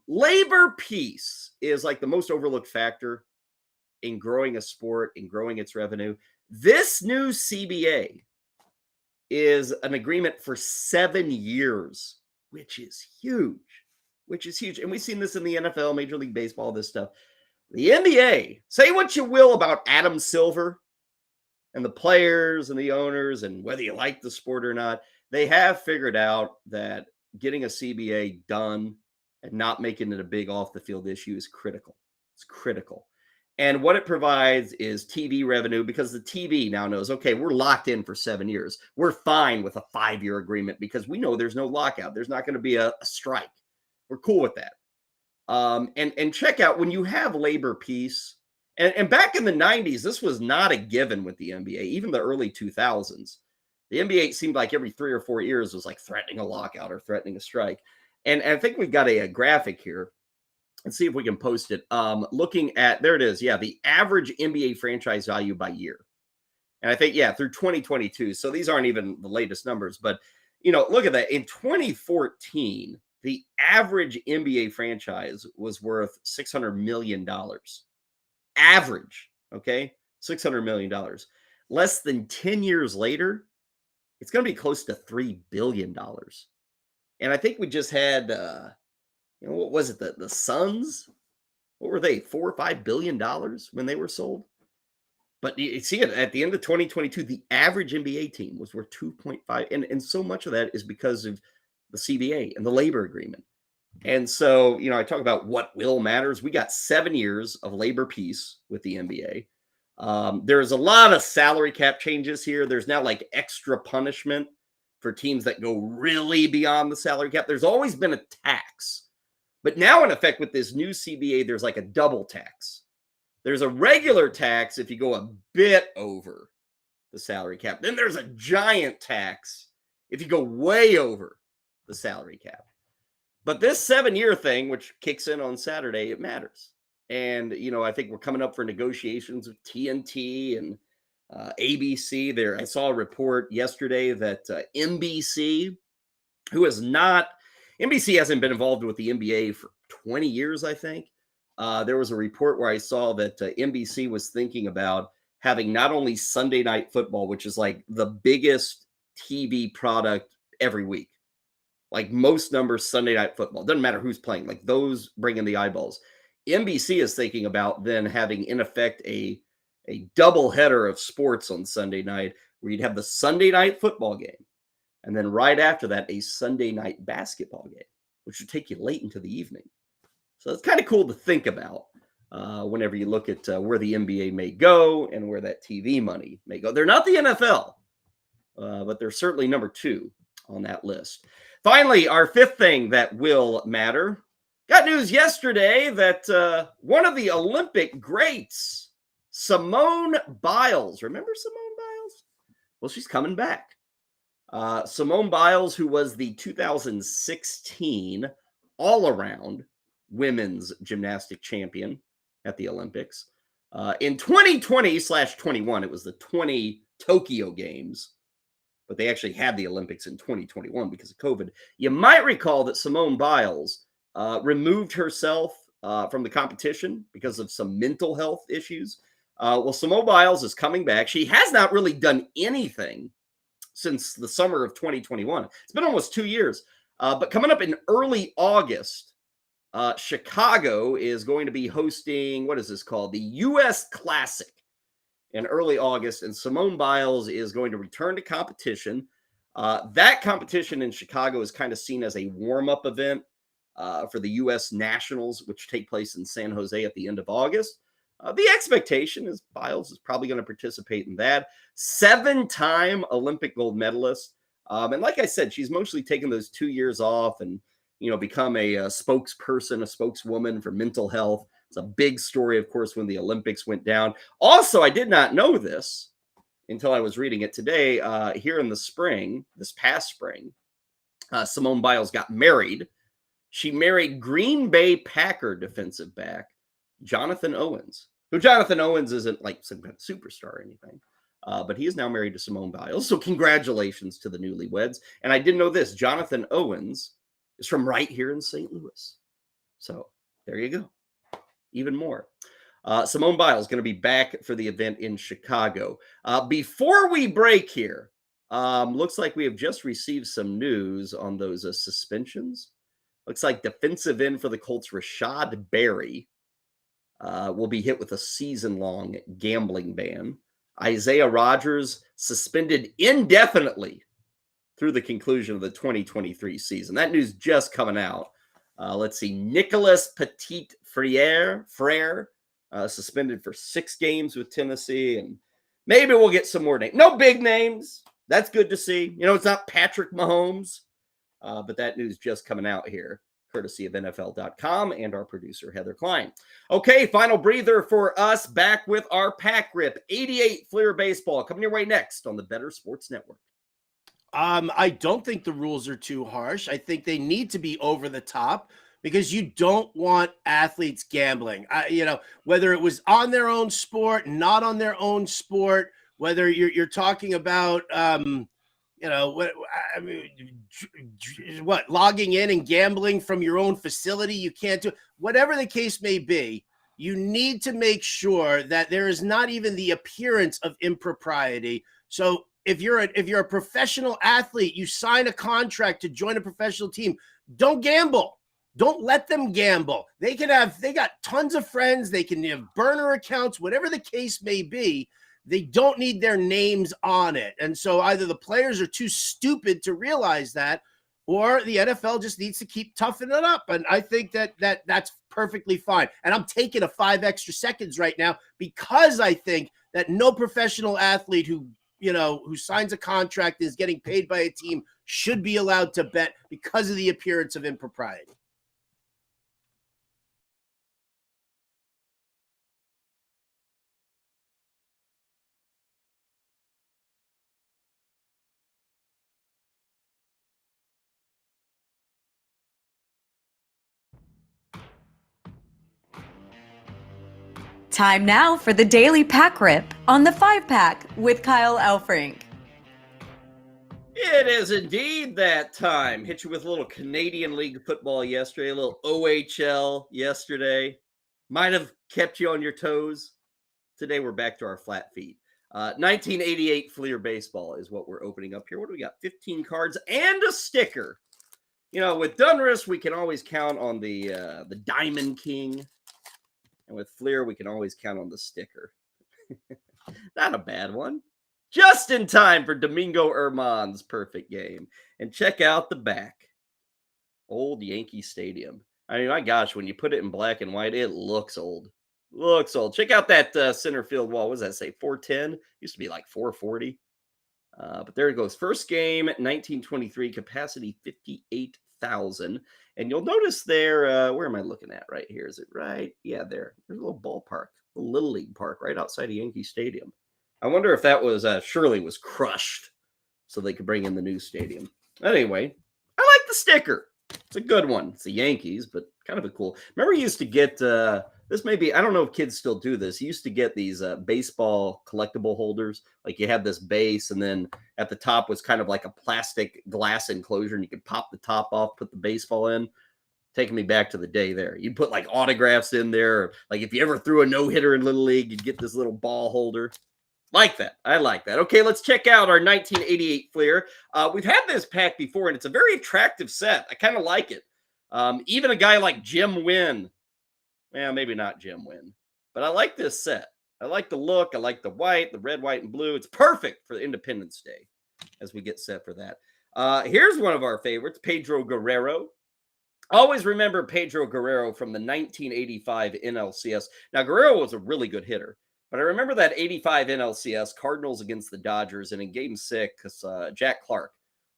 [SPEAKER 2] Labor peace is like the most overlooked factor in growing a sport, in growing its revenue. This new CBA is an agreement for 7 years, which is huge. And we've seen this in the NFL, Major League Baseball, this stuff. The NBA, say what you will about Adam Silver and the players and the owners and whether you like the sport or not, they have figured out that getting a CBA done and not making it a big off-the-field issue is critical. It's critical. And what it provides is TV revenue, because the TV now knows, okay, we're locked in for 7 years. We're fine with a 5-year agreement because we know there's no lockout. There's not going to be a strike. We're cool with that. And check out when you have labor peace. And back in the 90s, this was not a given with the NBA, even the early 2000s. The NBA seemed like every 3 or 4 years was like threatening a lockout or threatening a strike. And I think we've got a graphic here. Let's see if we can post it. Looking at, there it is. Yeah, the average NBA franchise value by year. And I think, through 2022. So these aren't even the latest numbers, but look at that. In 2014, the average NBA franchise was worth $600 million. Average, okay? $600 million. Less than 10 years later, it's going to be close to $3 billion. And I think we just had, what was it? The Suns? What were they? $4 or $5 billion when they were sold? But you see it at the end of 2022, the average NBA team was worth 2.5. And so much of that is because of the CBA and the labor agreement. And so, I talk about what will matters. We got 7 years of labor peace with the NBA. There's a lot of salary cap changes here. There's now like extra punishment for teams that go really beyond the salary cap. There's always been a tax. But now, in effect, with this new CBA, there's like a double tax. There's a regular tax if you go a bit over the salary cap. Then there's a giant tax if you go way over the salary cap. But this 7-year thing, which kicks in on Saturday, it matters. And, I think we're coming up for negotiations with TNT and ABC there. I saw a report yesterday that NBC, NBC hasn't been involved with the NBA for 20 years, I think. There was a report where I saw that NBC was thinking about having not only Sunday Night Football, which is like the biggest TV product every week, like most numbers Sunday Night Football. Doesn't matter who's playing, like those bring in the eyeballs. NBC is thinking about then having, in effect, a double header of sports on Sunday night where you'd have the Sunday Night Football game. And then right after that, a Sunday Night Basketball game, which would take you late into the evening. So it's kind of cool to think about whenever you look at where the NBA may go and where that TV money may go. They're not the NFL, but they're certainly number 2 on that list. Finally, our 5th thing that will matter. Got news yesterday that one of the Olympic greats, Simone Biles. Remember Simone Biles? Well, she's coming back. Simone Biles, who was the 2016 all-around women's gymnastic champion at the Olympics. In 2020/21, it was the 20 Tokyo Games, but they actually had the Olympics in 2021 because of COVID. You might recall that Simone Biles removed herself from the competition because of some mental health issues. Well, Simone Biles is coming back. She has not really done anything since the summer of 2021. It's been almost 2 years. But coming up in early August, Chicago is going to be hosting, what is this called? The U.S. Classic in early August. And Simone Biles is going to return to competition. That competition in Chicago is kind of seen as a warm-up event for the U.S. Nationals, which take place in San Jose at the end of August. The expectation is Biles is probably going to participate in that. 7-time Olympic gold medalist. And like I said, she's mostly taken those 2 years off and, become a spokesperson, a spokeswoman for mental health. It's a big story, of course, when the Olympics went down. Also, I did not know this until I was reading it today. Here in the spring, this past spring, Simone Biles got married. She married Green Bay Packer defensive back Jonathan Owens, who Jonathan Owens isn't like some kind of superstar or anything, but he is now married to Simone Biles. So congratulations to the newlyweds. And I didn't know this. Jonathan Owens is from right here in St. Louis. So there you go. Even more. Simone Biles is going to be back for the event in Chicago. Before we break here, looks like we have just received some news on those suspensions. Looks like defensive end for the Colts, Rashad Berry, will be hit with a season-long gambling ban. Isaiah Rodgers suspended indefinitely through the conclusion of the 2023 season. That news just coming out. Let's see. Nicholas Petit-Frere suspended for 6 games with Tennessee, and maybe we'll get some more names. No big names. That's good to see. It's not Patrick Mahomes, but that news just coming out here, courtesy of NFL.com and our producer, Heather Klein. Okay, final breather for us. Back with our Pack Rip 88 Fleer Baseball coming your way next on the Better Sports Network.
[SPEAKER 15] I don't think the rules are too harsh. I think they need to be over the top because you don't want athletes gambling. Whether it was on their own sport, not on their own sport, whether you're talking about, I mean, what, logging in and gambling from your own facility? You can't do whatever the case may be. You need to make sure that there is not even the appearance of impropriety. So if you're a professional athlete, you sign a contract to join a professional team, don't gamble. Don't let them gamble. They got tons of friends. They can have burner accounts, whatever the case may be. They don't need their names on it. And so either the players are too stupid to realize that, or the NFL just needs to keep toughing it up. And I think that's perfectly fine. And I'm taking a 5 extra seconds right now because I think that no professional athlete who signs a contract and is getting paid by a team should be allowed to bet because of the appearance of impropriety.
[SPEAKER 1] Time now for the Daily Pack Rip on the 5-Pack with Kyle Elfrink.
[SPEAKER 2] It is indeed that time. Hit you with a little Canadian League football yesterday, a little OHL yesterday. Might have kept you on your toes. Today we're back to our flat feet. 1988 Fleer Baseball is what we're opening up here. What do we got? 15 cards and a sticker. With Dunris, we can always count on the Diamond King. And with Fleer, we can always count on the sticker. Not a bad one. Just in time for Domingo Herman's perfect game. And check out the back. Old Yankee Stadium. I mean, my gosh, when you put it in black and white, it looks old. Looks old. Check out that center field wall. What does that say? 410? Used to be like 440. But there it goes. First game, 1923, capacity 58,000. And you'll notice there, where am I looking at right here? Is it right? Yeah, there. There's a little ballpark, a little league park right outside of Yankee Stadium. I wonder if that was, Shirley was crushed so they could bring in the new stadium. Anyway, I like the sticker. It's a good one. It's the Yankees, but kind of a cool. Remember you used to get, this may be, I don't know if kids still do this. You used to get these baseball collectible holders. Like you had this base, and then at the top was kind of like a plastic glass enclosure, and you could pop the top off, put the baseball in. Taking me back to the day there. You'd put like autographs in there. Like if you ever threw a no-hitter in Little League, you'd get this little ball holder. Like that. I like that. Okay, let's check out our 1988 Fleer. We've had this pack before, and it's a very attractive set. I kind of like it. Even a guy like Jim Wynn. Well, maybe not Jim Wynn, but I like this set. I like the look. I like the white, the red, white, and blue. It's perfect for Independence Day as we get set for that. Here's one of our favorites, Pedro Guerrero. Always remember Pedro Guerrero from the 1985 NLCS. Now, Guerrero was a really good hitter, but I remember that 85 NLCS, Cardinals against the Dodgers, and in Game 6, Jack Clark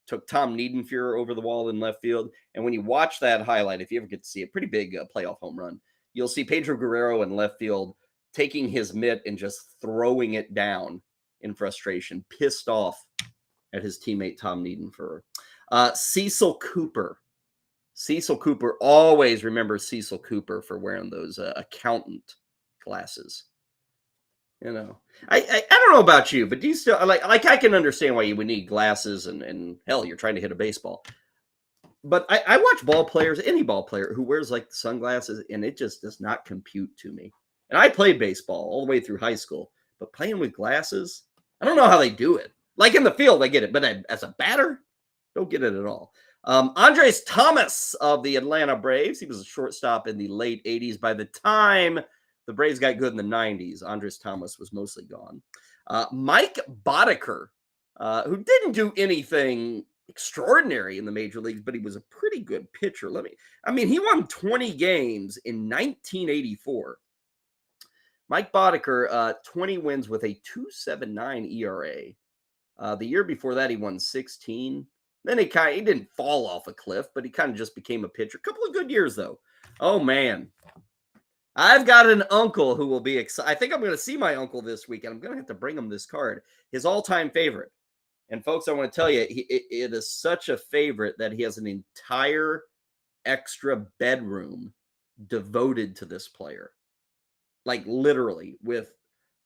[SPEAKER 2] took Tom Niedenfuer over the wall in left field. And when you watch that highlight, if you ever get to see it, pretty big playoff home run, you'll see Pedro Guerrero in left field taking his mitt and just throwing it down in frustration, pissed off at his teammate Tom Niedenfuer. Cecil Cooper. Cecil Cooper, always remember Cecil Cooper for wearing those accountant glasses. I don't know about you, but do you still like I can understand why you would need glasses and hell, you're trying to hit a baseball. But I watch ball players, any ball player who wears like the sunglasses, and it just does not compute to me. And I played baseball all the way through high school, but playing with glasses, I don't know how they do it. Like in the field, I get it, but as a batter, don't get it at all. Andres Thomas of the Atlanta Braves. He was a shortstop in the late 80s. By the time the Braves got good in the 90s, Andres Thomas was mostly gone. Mike Boddicker, who didn't do anything extraordinary in the major leagues, but he was a pretty good pitcher. He won 20 games in 1984. Mike Boddicker, 20 wins with a 2.79 ERA. The year before that, he won 16. Then he didn't fall off a cliff, but he kind of just became a pitcher. A couple of good years, though. Oh, man. I've got an uncle who will be excited. I think I'm going to see my uncle this weekend. I'm going to have to bring him this card. His all-time favorite. And, folks, I want to tell you, it is such a favorite that he has an entire extra bedroom devoted to this player. Like, literally, with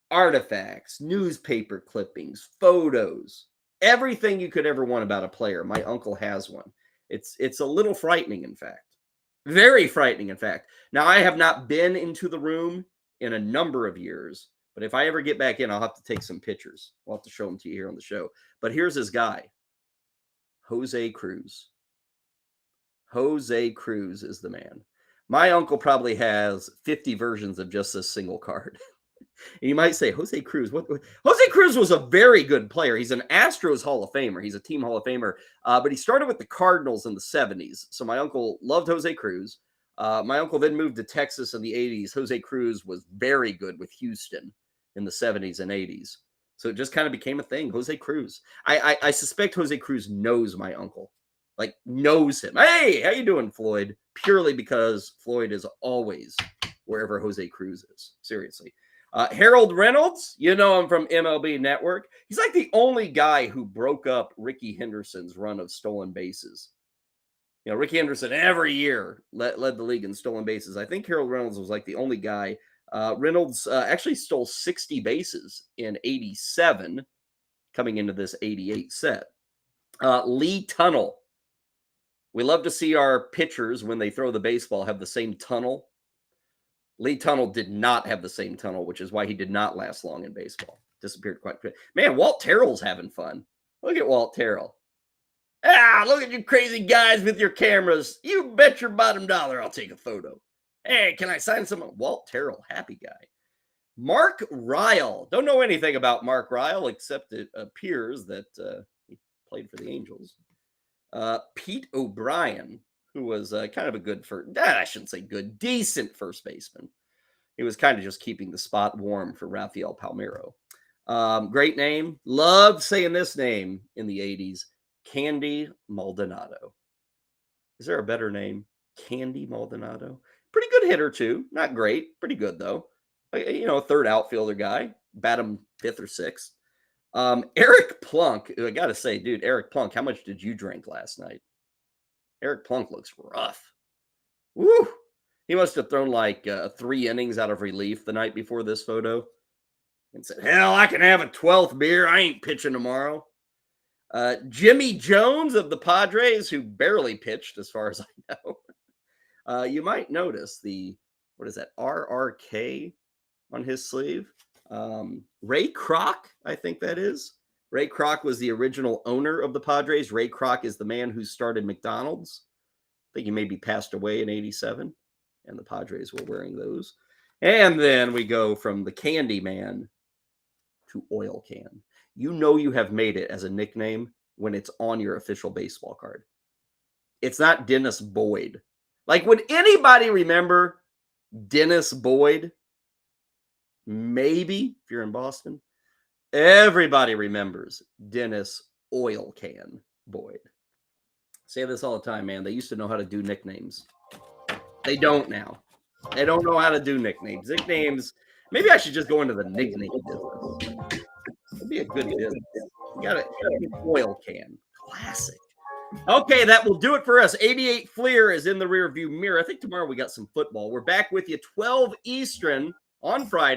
[SPEAKER 2] artifacts, newspaper clippings, photos, everything you could ever want about a player. My uncle has one. It's a little frightening, in fact. Very frightening, in fact. Now, I have not been into the room in a number of years, but if I ever get back in, I'll have to take some pictures. I'll have to show them to you here on the show. But here's his guy, Jose Cruz. Jose Cruz is the man. My uncle probably has 50 versions of just this single card. And you might say, Jose Cruz, what? Jose Cruz was a very good player. He's an Astros Hall of Famer. He's a team Hall of Famer, but he started with the Cardinals in the 70s. So my uncle loved Jose Cruz. My uncle then moved to Texas in the 80s. Jose Cruz was very good with Houston in the 70s and 80s. So it just kind of became a thing, Jose Cruz. I suspect Jose Cruz knows my uncle, like knows him. Hey, how you doing, Floyd? Purely because Floyd is always wherever Jose Cruz is. Seriously. Harold Reynolds, you know him from MLB Network. He's like the only guy who broke up Ricky Henderson's run of stolen bases. You know, Ricky Henderson every year led the league in stolen bases. I think Harold Reynolds was like the only guy. Reynolds actually stole 60 bases in 87, coming into this 88 set. Lee Tunnell. We love to see our pitchers, when they throw the baseball, have the same tunnel. Lee Tunnell did not have the same tunnel, which is why he did not last long in baseball. Disappeared quite quick. Man, Walt Terrell's having fun. Look at Walt Terrell. Look at you crazy guys with your cameras. You bet your bottom dollar I'll take a photo. Hey, can I sign some? Walt Terrell, happy guy. Mark Ryle. Don't know anything about Mark Ryle, except it appears that he played for the Angels. Pete O'Brien, who was kind of a good I shouldn't say good, decent first baseman. He was kind of just keeping the spot warm for Rafael Palmeiro. Great name. Loved saying this name in the 80s. Candy Maldonado. Is there a better name? Candy Maldonado. Pretty good hitter, too. Not great. Pretty good, though. You know, third outfielder guy. Bat him 5th or 6th. Eric Plunk. I got to say, dude, Eric Plunk, how much did you drink last night? Eric Plunk looks rough. Woo! He must have thrown like 3 innings out of relief the night before this photo and said, hell, I can have a 12th beer. I ain't pitching tomorrow. Jimmy Jones of the Padres, who barely pitched as far as I know. You might notice what is that, RRK on his sleeve. Ray Kroc, I think that is. Ray Kroc was the original owner of the Padres. Ray Kroc is the man who started McDonald's. I think he maybe passed away in 87, and the Padres were wearing those. And then we go from the Candy Man to Oil Can. You know you have made it as a nickname when it's on your official baseball card. It's not Dennis Boyd. Like, would anybody remember Dennis Boyd? Maybe, if you're in Boston. Everybody remembers Dennis Oil Can Boyd. Say this all the time, man. They used to know how to do nicknames. They don't now. They don't know how to do nicknames. Nicknames, maybe I should just go into the nickname business. It'd be a good business. You got an Oil Can. Classic. Okay, that will do it for us. 88 Fleer is in the rearview mirror. I think tomorrow we got some football. We're back with you 12 Eastern on Friday.